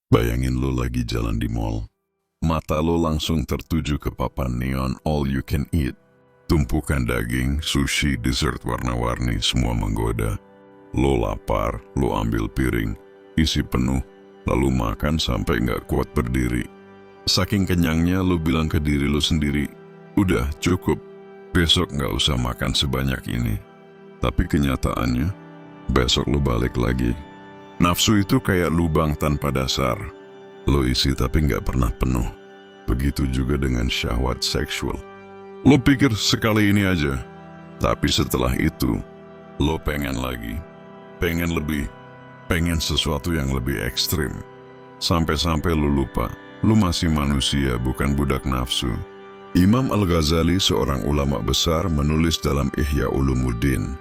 Bayangin lo lagi jalan di mall. Mata lo langsung tertuju ke papan neon all you can eat. Tumpukan daging, sushi, dessert warna-warni semua menggoda. Lo lapar, lo ambil piring, isi penuh, lalu makan sampai nggak kuat berdiri. Saking kenyangnya lo bilang ke diri lo sendiri, udah cukup, besok nggak usah makan sebanyak ini. Tapi kenyataannya, besok lo balik lagi. Nafsu itu kayak lubang tanpa dasar. Lo isi tapi nggak pernah penuh. Begitu juga dengan syahwat seksual. Lo pikir sekali ini aja, tapi setelah itu, lo pengen lagi, pengen lebih, pengen sesuatu yang lebih ekstrim. Sampai-sampai lo lupa, lo masih manusia bukan budak nafsu. Imam Al-Ghazali, seorang ulama besar, menulis dalam Ihya Ulumuddin,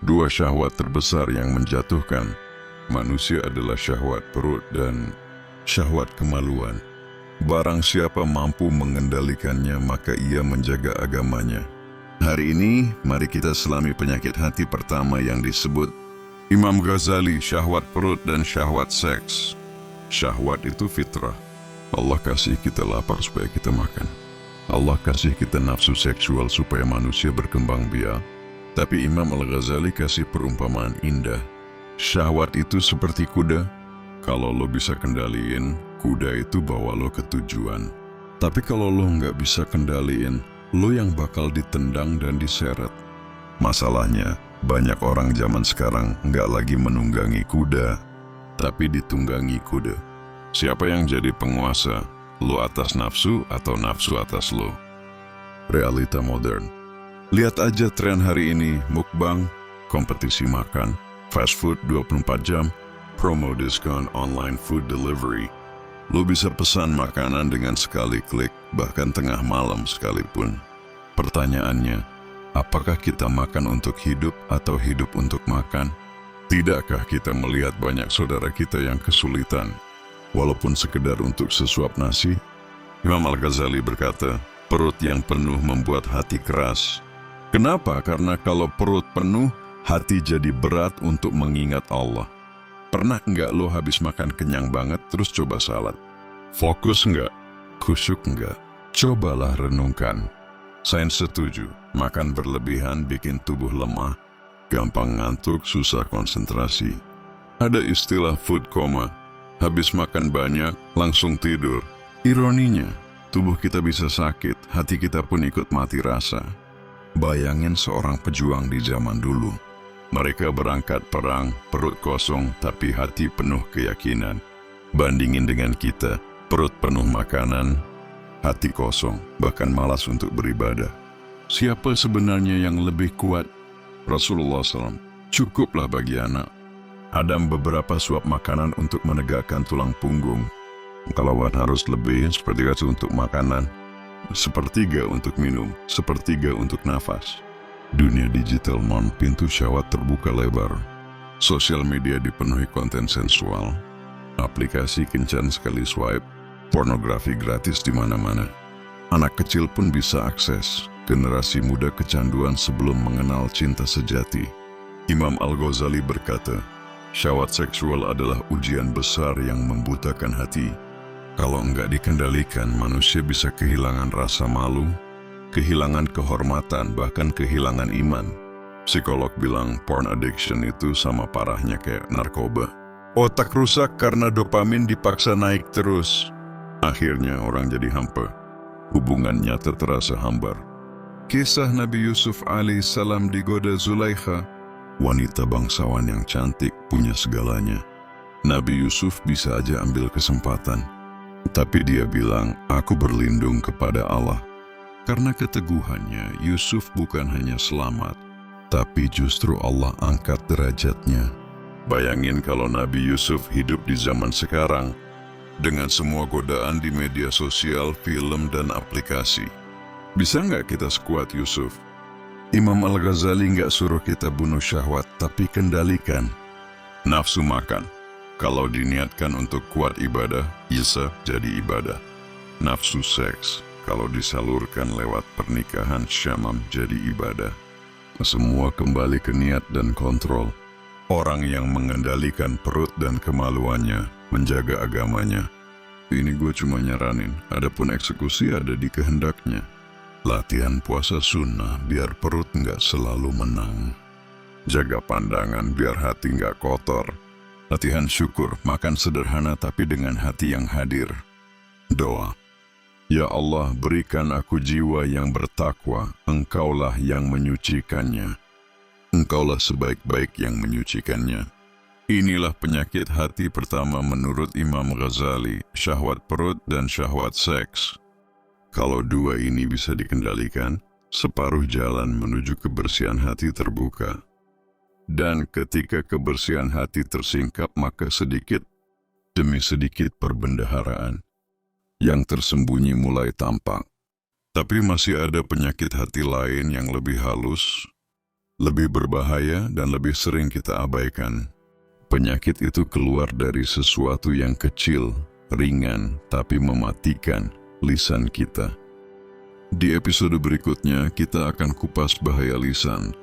2 syahwat terbesar yang menjatuhkan manusia adalah syahwat perut dan syahwat kemaluan. Barang siapa mampu mengendalikannya, maka ia menjaga agamanya. Hari ini, mari kita selami penyakit hati pertama yang disebut Imam Ghazali, syahwat perut dan syahwat seks. Syahwat itu fitrah. Allah kasih kita lapar supaya kita makan. Allah kasih kita nafsu seksual supaya manusia berkembang biak. Tapi Imam Al-Ghazali kasih perumpamaan indah. Syahwat itu seperti kuda. Kalau lo bisa kendaliin, kuda itu bawa lo ke tujuan. Tapi kalau lo nggak bisa kendaliin, lo yang bakal ditendang dan diseret. Masalahnya, banyak orang zaman sekarang nggak lagi menunggangi kuda, tapi ditunggangi kuda. Siapa yang jadi penguasa? Lo atas nafsu atau nafsu atas lo? Realita modern. Lihat aja tren hari ini, mukbang, kompetisi makan, fast food 24 jam, promo diskon online food delivery. Lo bisa pesan makanan dengan sekali klik, bahkan tengah malam sekalipun. Pertanyaannya, apakah kita makan untuk hidup atau hidup untuk makan? Tidakkah kita melihat banyak saudara kita yang kesulitan, walaupun sekedar untuk sesuap nasi? Imam Al-Ghazali berkata, perut yang penuh membuat hati keras. Kenapa? Karena kalau perut penuh, hati jadi berat untuk mengingat Allah. Pernah nggak lo habis makan kenyang banget terus coba salat? Fokus nggak? Khusyuk nggak? Cobalah renungkan. Sains setuju, makan berlebihan bikin tubuh lemah, gampang ngantuk, susah konsentrasi. Ada istilah food coma, habis makan banyak, langsung tidur. Ironinya, tubuh kita bisa sakit, hati kita pun ikut mati rasa. Bayangin seorang pejuang di zaman dulu. Mereka berangkat perang, perut kosong, tapi hati penuh keyakinan. Bandingin dengan kita, perut penuh makanan, hati kosong, bahkan malas untuk beribadah. Siapa sebenarnya yang lebih kuat? Rasulullah SAW, cukuplah bagi anak Adam beberapa suap makanan untuk menegakkan tulang punggung. Kalau harus lebih, sepertiga untuk makanan, sepertiga untuk minum, sepertiga untuk nafas. Dunia digital pintu syahwat terbuka lebar. Sosial media dipenuhi konten sensual. Aplikasi kencan sekali swipe. Pornografi gratis di mana-mana. Anak kecil pun bisa akses. Generasi muda kecanduan sebelum mengenal cinta sejati. Imam Al-Ghazali berkata, syahwat seksual adalah ujian besar yang membutakan hati. Kalau enggak dikendalikan, manusia bisa kehilangan rasa malu, kehilangan kehormatan, bahkan kehilangan iman. Psikolog bilang porn addiction itu sama parahnya kayak narkoba. Otak rusak karena dopamin dipaksa naik terus. Akhirnya orang jadi hampa. Hubungan nyata terasa hambar. Kisah Nabi Yusuf alaihissalam digoda Zulaikha, wanita bangsawan yang cantik, punya segalanya. Nabi Yusuf bisa aja ambil kesempatan. Tapi dia bilang, aku berlindung kepada Allah. Karena keteguhannya, Yusuf bukan hanya selamat, tapi justru Allah angkat derajatnya. Bayangin kalau Nabi Yusuf hidup di zaman sekarang, dengan semua godaan di media sosial, film, dan aplikasi. Bisa nggak kita sekuat Yusuf? Imam Al-Ghazali nggak suruh kita bunuh syahwat, tapi kendalikan. Nafsu makan, kalau diniatkan untuk kuat ibadah, bisa jadi ibadah. Nafsu seks, kalau disalurkan lewat pernikahan syamam jadi ibadah. Semua kembali ke niat dan kontrol. Orang yang mengendalikan perut dan kemaluannya menjaga agamanya. Ini gue cuma nyaranin, adapun eksekusi ada di kehendaknya. Latihan puasa sunnah biar perut nggak selalu menang. Jaga pandangan biar hati nggak kotor. Latihan syukur, makan sederhana tapi dengan hati yang hadir. Doa. Ya Allah, berikan aku jiwa yang bertakwa, Engkaulah yang menyucikannya. Engkaulah sebaik-baik yang menyucikannya. Inilah penyakit hati pertama menurut Imam Ghazali, syahwat perut dan syahwat seks. Kalau dua ini bisa dikendalikan, separuh jalan menuju kebersihan hati terbuka. Dan ketika kebersihan hati tersingkap, maka sedikit demi sedikit perbendaharaan yang tersembunyi mulai tampak. Tapi masih ada penyakit hati lain yang lebih halus, lebih berbahaya dan lebih sering kita abaikan. Penyakit itu keluar dari sesuatu yang kecil, ringan, tapi mematikan lisan kita. Di episode berikutnya, kita akan kupas bahaya lisan.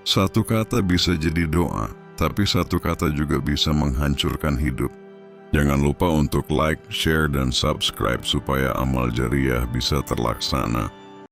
Satu kata bisa jadi doa, tapi satu kata juga bisa menghancurkan hidup. Jangan lupa untuk like, share, dan subscribe supaya amal jariah bisa terlaksana.